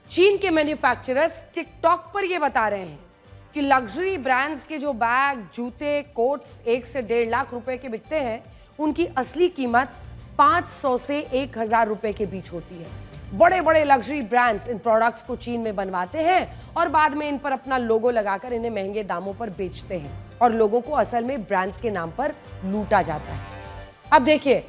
चीन के मैन्युफैक्चरर्स टिकटॉक पर ये बता रहे हैं कि लग्जरी ब्रांड्स के जो बैग, जूते, कोट्स 1 से 1.5 लाख रुपए के बिकते हैं, उनकी असली कीमत 500 से 1000 रुपए के बीच होती है। बड़े बड़े लग्जरी ब्रांड्स इन प्रोडक्ट्स को चीन में बनवाते हैं और बाद में इन पर अपना लोगो लगाकर इन्हें महंगे दामों पर बेचते हैं और लोगों को असल में ब्रांड्स के नाम पर लूटा जाता है। अब देखिए,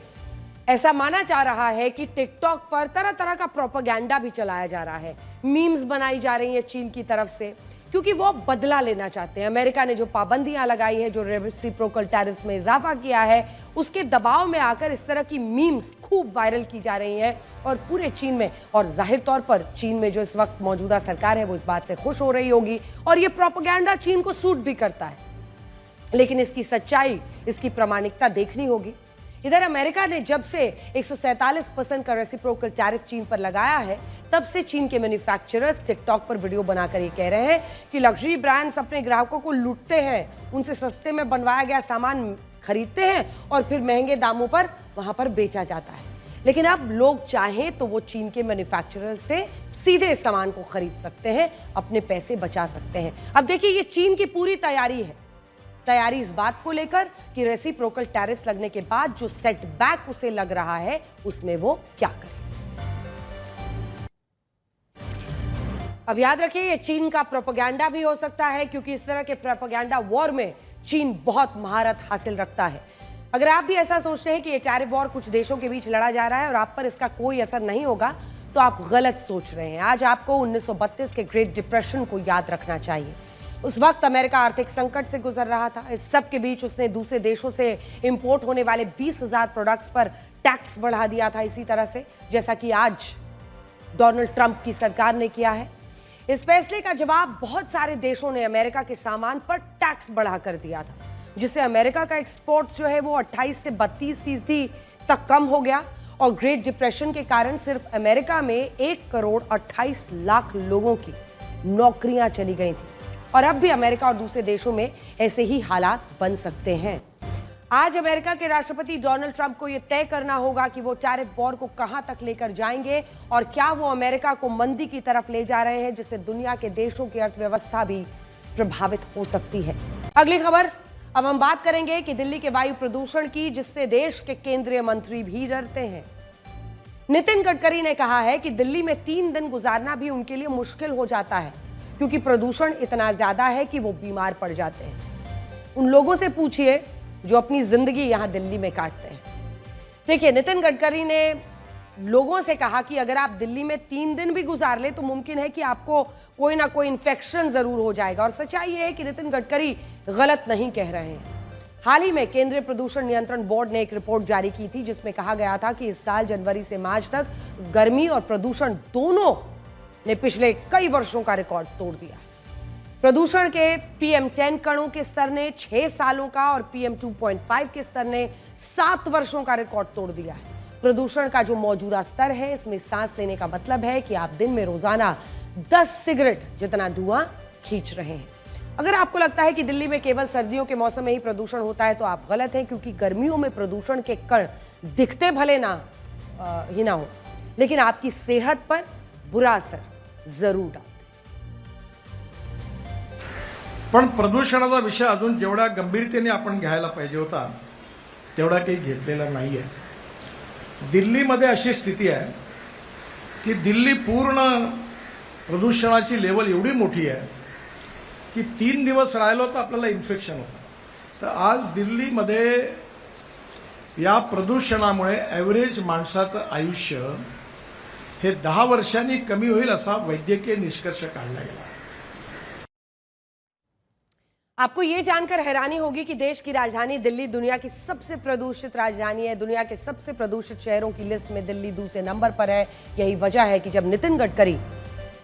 ऐसा माना जा रहा है कि टिकटॉक पर तरह तरह का प्रोपेगेंडा भी चलाया जा रहा है, मीम्स बनाई जा रही है चीन की तरफ से, क्योंकि वो बदला लेना चाहते हैं। अमेरिका ने जो पाबंदियां लगाई है, जो रेसिप्रोकल टैरिफ्स में इजाफा किया है, उसके दबाव में आकर इस तरह की मीम्स खूब वायरल की जा रही हैं और पूरे चीन में, और जाहिर तौर पर चीन में जो इस वक्त मौजूदा सरकार है वो इस बात से खुश हो रही होगी और ये प्रोपेगेंडा चीन को सूट भी करता है। लेकिन इसकी सच्चाई, इसकी प्रामाणिकता देखनी होगी। इधर अमेरिका ने जब से 147% का रेसिप्रोकल टैरिफ चीन पर लगाया है, तब से चीन के मैन्युफैक्चरर्स टिकटॉक पर वीडियो बनाकर ये कह रहे हैं कि लग्जरी ब्रांड्स अपने ग्राहकों को लूटते हैं, उनसे सस्ते में बनवाया गया सामान खरीदते हैं और फिर महंगे दामों पर वहां पर बेचा जाता है। लेकिन अब लोग चाहें तो वो चीन के मैन्युफैक्चरर्स से सीधे इस सामान को खरीद सकते हैं, अपने पैसे बचा सकते हैं। अब देखिए, ये चीन की पूरी तैयारी है। तैयारी इस बात को लेकर कि रेसिप्रोकल टैरिफ्स लगने के बाद जो सेटबैक उसे लग रहा है, उसमें वो क्या करे। अब याद रखिए, ये चीन का प्रोपेगेंडा भी हो सकता है, क्योंकि इस तरह के प्रोपेगेंडा वॉर में चीन बहुत महारत हासिल रखता है। अगर आप भी ऐसा सोचते हैं कि ये टैरिफ वॉर कुछ देशों के बीच लड़ा जा रहा है और आप पर इसका कोई असर नहीं होगा, तो आप गलत सोच रहे हैं। आज आपको 1932 के ग्रेट डिप्रेशन को याद रखना चाहिए। उस वक्त अमेरिका आर्थिक संकट से गुजर रहा था। इस सब के बीच उसने दूसरे देशों से इंपोर्ट होने वाले 20,000 प्रोडक्ट्स पर टैक्स बढ़ा दिया था, इसी तरह से जैसा कि आज डोनाल्ड ट्रंप की सरकार ने किया है। इस फैसले का जवाब बहुत सारे देशों ने अमेरिका के सामान पर टैक्स बढ़ा कर दिया था, जिससे अमेरिका का एक्सपोर्ट जो है वो 28 से 32% तक कम हो गया और ग्रेट डिप्रेशन के कारण सिर्फ अमेरिका में 1,28,00,000 लोगों की नौकरियां चली गई थी और अब भी अमेरिका और दूसरे देशों में ऐसे ही हालात बन सकते हैं। आज अमेरिका के राष्ट्रपति डोनाल्ड ट्रंप को यह तय करना होगा कि वो टैरिफ वॉर को कहां तक लेकर जाएंगे और क्या वो अमेरिका को मंदी की तरफ ले जा रहे हैं, जिससे दुनिया के देशों की अर्थव्यवस्था भी प्रभावित हो सकती है। अगली खबर, अब हम बात करेंगे कि दिल्ली के वायु प्रदूषण की, जिससे देश के केंद्रीय मंत्री भी डरते हैं। नितिन गडकरी ने कहा है कि दिल्ली में 3 दिन गुजारना भी उनके लिए मुश्किल हो जाता है, क्योंकि प्रदूषण इतना ज्यादा है कि वो बीमार पड़ जाते हैं। उन लोगों से पूछिए जो अपनी जिंदगी यहां दिल्ली में काटते हैं। देखिए, नितिन गडकरी ने लोगों से कहा कि अगर आप दिल्ली में 3 दिन भी गुजार ले तो मुमकिन है कि आपको कोई ना कोई इन्फेक्शन जरूर हो जाएगा। और सच्चाई ये है कि नितिन गडकरी गलत नहीं कह रहे हैं। हाल ही में केंद्रीय प्रदूषण नियंत्रण बोर्ड ने एक रिपोर्ट जारी की थी, जिसमें कहा गया था कि इस साल जनवरी से मार्च तक गर्मी और प्रदूषण दोनों ने पिछले कई वर्षों का रिकॉर्ड तोड़ दिया है। प्रदूषण के PM10 कणों के स्तर ने 6 सालों का और PM2.5 के स्तर ने 7 वर्षों का रिकॉर्ड तोड़ दिया है। प्रदूषण का जो मौजूदा स्तर है, इसमें सांस लेने का मतलब है कि आप दिन में रोजाना 10 सिगरेट जितना धुआं खींच रहे हैं। अगर आपको लगता है कि दिल्ली में केवल सर्दियों के मौसम में ही प्रदूषण होता है, तो आप गलत हैं, क्योंकि गर्मियों में प्रदूषण के कण दिखते भले ना हो, लेकिन आपकी सेहत पर बुरा असर जरूर डालते। पण प्रदूषणाचा विषय अजून जेवढा गंभीरतेने आपण घ्यायला पाहिजे होता तेवढा काही घेतलेला नाहीये। दिल्लीमध्ये अशी स्थिती आहे की दिल्ली पूर्ण प्रदूषणाची लेवल एवढी मोठी आहे की 3 दिवस राहिलो तर आपल्याला इन्फेक्शन होतं। तर आज दिल्लीमध्ये या प्रदूषणामुळे ॲव्हरेज माणसाचं आयुष्य हे 10 वर्षांनी कमी होईल असा वैद्यकीय निष्कर्ष काढला गेला। आपको ये जानकर हैरानी होगी कि देश की राजधानी दिल्ली दुनिया की सबसे प्रदूषित राजधानी है। दुनिया के सबसे प्रदूषित शहरों की लिस्ट में दिल्ली दूसरे नंबर पर है। यही वजह है कि जब नितिन गडकरी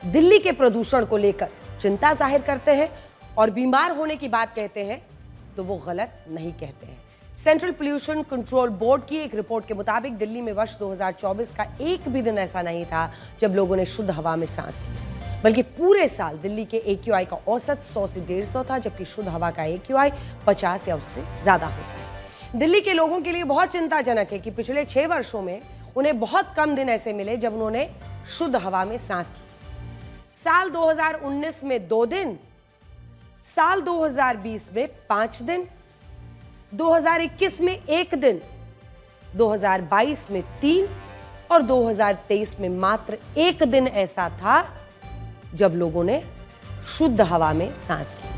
दिल्ली के प्रदूषण को लेकर चिंता जाहिर करते हैं और बीमार होने की बात कहते हैं, तो वो गलत नहीं कहते हैं। सेंट्रल पोल्यूशन कंट्रोल बोर्ड की एक रिपोर्ट के मुताबिक दिल्ली में वर्ष 2024 का एक भी दिन ऐसा नहीं था जब लोगों ने शुद्ध हवा में सांस ली, बल्कि पूरे साल दिल्ली के AQI का औसत 100 से 150 था, जबकि शुद्ध हवा का AQI 50 या उससे ज्यादा होता है। दिल्ली के लोगों के लिए बहुत चिंताजनक है कि पिछले 6 वर्षों में उन्हें बहुत कम दिन ऐसे मिले जब उन्होंने शुद्ध हवा में सांस ली। साल 2019 में 2 दिन, साल 2020 में 5 दिन, 2021 में 1 दिन, 2022 में 3 और 2023 में मात्र 1 दिन ऐसा था जब लोगों ने शुद्ध हवा में सांस ली।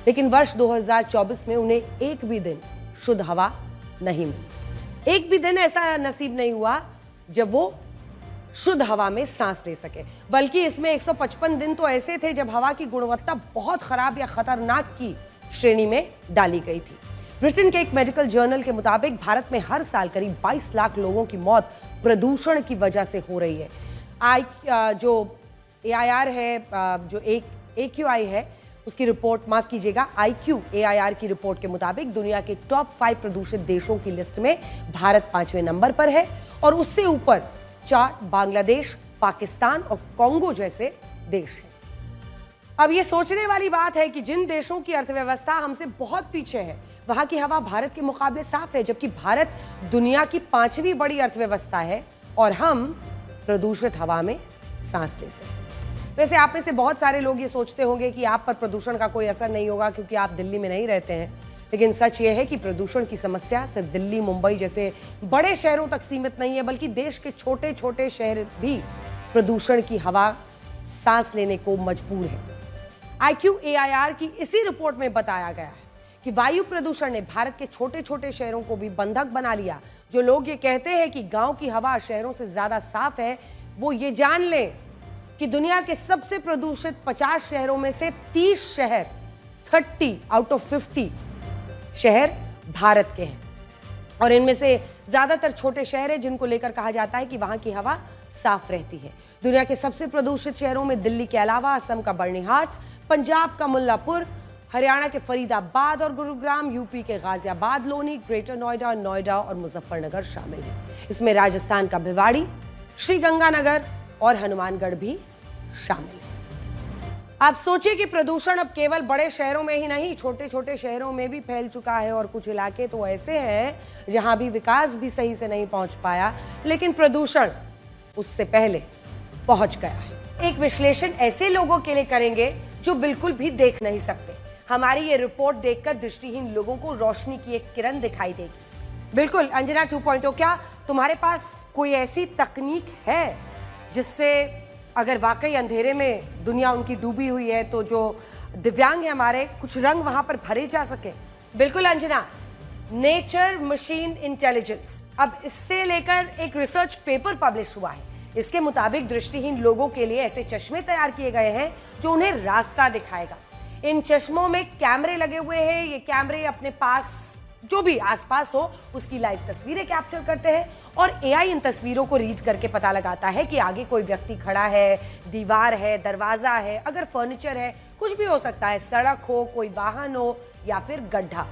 लेकिन वर्ष 2024 में उन्हें एक भी दिन शुद्ध हवा नहीं मिली। एक भी दिन ऐसा नसीब नहीं हुआ जब वो शुद्ध हवा में सांस ले सके, बल्कि इसमें 155 दिन तो ऐसे थे जब हवा की गुणवत्ता बहुत खराब या खतरनाक की श्रेणी में डाली गई थी। ब्रिटेन के एक मेडिकल जर्नल के मुताबिक भारत में हर साल करीब 22 लाख लोगों की मौत प्रदूषण की वजह से हो रही है। जो AIR है, जो AQI है, उसकी रिपोर्ट, माफ कीजिएगा, IQAIR की रिपोर्ट के मुताबिक दुनिया के टॉप 5 प्रदूषित देशों की लिस्ट में भारत 5वें नंबर पर है और उससे ऊपर 4 बांग्लादेश, पाकिस्तान और कांगो जैसे देश हैं। अब ये सोचने वाली बात है कि जिन देशों की अर्थव्यवस्था हमसे बहुत पीछे है, वहां की हवा भारत के मुकाबले साफ है, जबकि भारत दुनिया की 5वीं बड़ी अर्थव्यवस्था है और हम प्रदूषित हवा में सांस लेते हैं। वैसे आप में से बहुत सारे लोग ये सोचते होंगे कि आप पर प्रदूषण का कोई असर नहीं होगा क्योंकि आप दिल्ली में नहीं रहते हैं, लेकिन सच ये है कि प्रदूषण की समस्या सिर्फ दिल्ली, मुंबई जैसे बड़े शहरों तक सीमित नहीं है, बल्कि देश के छोटे छोटे शहर भी प्रदूषण की हवा सांस लेने को मजबूर है। IQAIR की इसी रिपोर्ट में बताया गया है कि वायु प्रदूषण ने भारत के छोटे छोटे शहरों को भी बंधक बना लिया। जो लोग ये कहते हैं कि गांव की हवा शहरों से ज्यादा साफ है, वो ये जान लें कि दुनिया के सबसे प्रदूषित 50 शहरों में से 30 शहर, 30 आउट ऑफ 50 शहर भारत के हैं और इनमें से ज्यादातर छोटे शहर हैं जिनको लेकर कहा जाता है कि वहां की हवा साफ रहती है। दुनिया के सबसे प्रदूषित शहरों में दिल्ली के अलावा असम का बर्नीहाट, पंजाब का मुल्लापुर, हरियाणा के फरीदाबाद और गुरुग्राम, यूपी के गाजियाबाद, लोनी, ग्रेटर नोएडा, नोएडा और मुजफ्फरनगर शामिल है। इसमें राजस्थान का भिवाड़ी, श्रीगंगानगर और हनुमानगढ़ भी शामिल है। आप सोचिए कि प्रदूषण अब केवल बड़े शहरों में ही नहीं, छोटे छोटे शहरों में भी फैल चुका है और कुछ इलाके तो ऐसे हैं जहां भी विकास भी सही से नहीं पहुंच पाया, लेकिन प्रदूषण उससे पहले पहुंच गया है। एक विश्लेषण ऐसे लोगों के लिए करेंगे जो बिल्कुल भी देख नहीं सकते। हमारी ये रिपोर्ट देखकर दृष्टिहीन लोगों को रोशनी की एक किरण दिखाई देगी। बिल्कुल अंजना 2.0, क्या तुम्हारे पास कोई ऐसी तकनीक है जिससे अगर वाकई अंधेरे में दुनिया उनकी डूबी हुई है तो जो दिव्यांग है हमारे, कुछ रंग वहां पर भरे जा सके? बिल्कुल अंजना, नेचर मशीन इंटेलिजेंस, अब इससे लेकर एक रिसर्च पेपर पब्लिश हुआ है। इसके मुताबिक दृष्टिहीन लोगों के लिए ऐसे चश्मे तैयार किए गए हैं जो उन्हें रास्ता दिखाएगा। इन चश्मों में कैमरे लगे हुए हैं। ये कैमरे अपने पास जो भी आसपास हो उसकी लाइव तस्वीरें कैप्चर करते हैं और AI इन तस्वीरों को रीड करके पता लगाता है कि आगे कोई व्यक्ति खड़ा है, दीवार है, दरवाजा है, अगर फर्नीचर है, कुछ भी हो सकता है, सड़क हो, कोई वाहन हो या फिर गड्ढा।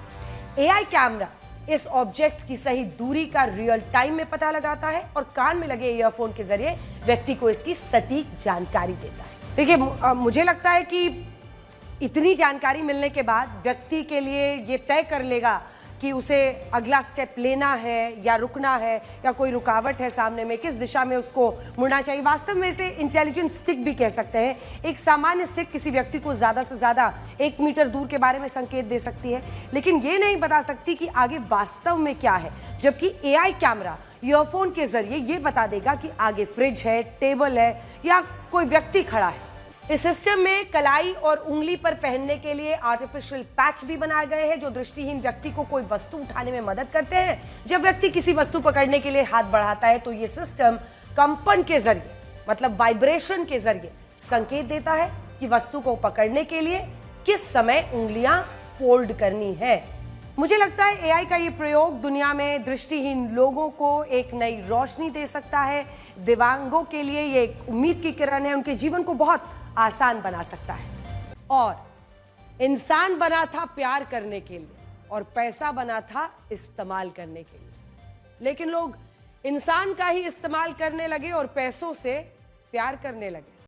AI कैमरा इस ऑब्जेक्ट की सही दूरी का रियल टाइम में पता लगाता है और कान में लगे ईयरफोन के जरिए व्यक्ति को इसकी सटीक जानकारी देता है। देखिए, मुझे लगता है कि इतनी जानकारी मिलने के बाद व्यक्ति के लिए ये तय कर लेगा कि उसे अगला स्टेप लेना है या रुकना है, या कोई रुकावट है सामने में, किस दिशा में उसको मुड़ना चाहिए। वास्तव में इसे इंटेलिजेंट स्टिक भी कह सकते हैं। एक सामान्य स्टिक किसी व्यक्ति को ज़्यादा से ज़्यादा 1 मीटर दूर के बारे में संकेत दे सकती है, लेकिन ये नहीं बता सकती कि आगे वास्तव में क्या है, जबकि AI कैमरा ईयरफोन के जरिए ये बता देगा कि आगे फ्रिज है, टेबल है या कोई व्यक्ति खड़ा है। इस सिस्टम में कलाई और उंगली पर पहनने के लिए आर्टिफिशियल पैच भी बनाए गए हैं जो दृष्टिहीन व्यक्ति को कोई वस्तु उठाने में मदद करते हैं। जब व्यक्ति किसी वस्तु पकड़ने के लिए हाथ बढ़ाता है तो ये सिस्टम कंपन के जरिए, मतलब वाइब्रेशन के जरिए संकेत देता है कि वस्तु को पकड़ने के लिए किस समय उंगलियां फोल्ड करनी है। मुझे लगता है AI का ये प्रयोग दुनिया में दृष्टिहीन लोगों को एक नई रोशनी दे सकता है। दिव्यांगों के लिए ये एक उम्मीद की किरण है, उनके जीवन को बहुत आसान बना सकता है। और इंसान बना था प्यार करने के लिए और पैसा बना था इस्तेमाल करने के लिए, लेकिन लोग इंसान का ही इस्तेमाल करने लगे और पैसों से प्यार करने लगे।